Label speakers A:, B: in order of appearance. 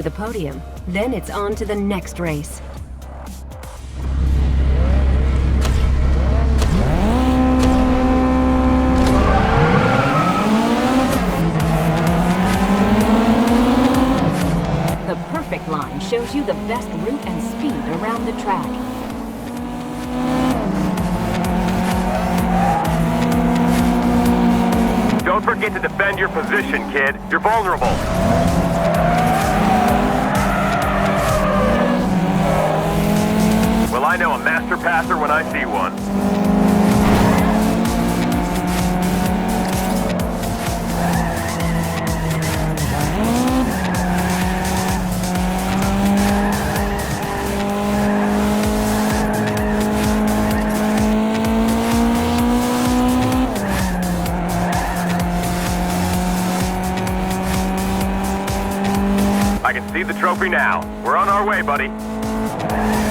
A: The podium. Then it's on to the next race. The perfect line shows you the best route and speed around the track.
B: Don't forget to defend your position, kid. You're vulnerable. Well, I know a master passer when I see one. I can see the trophy now. We're on our way, buddy.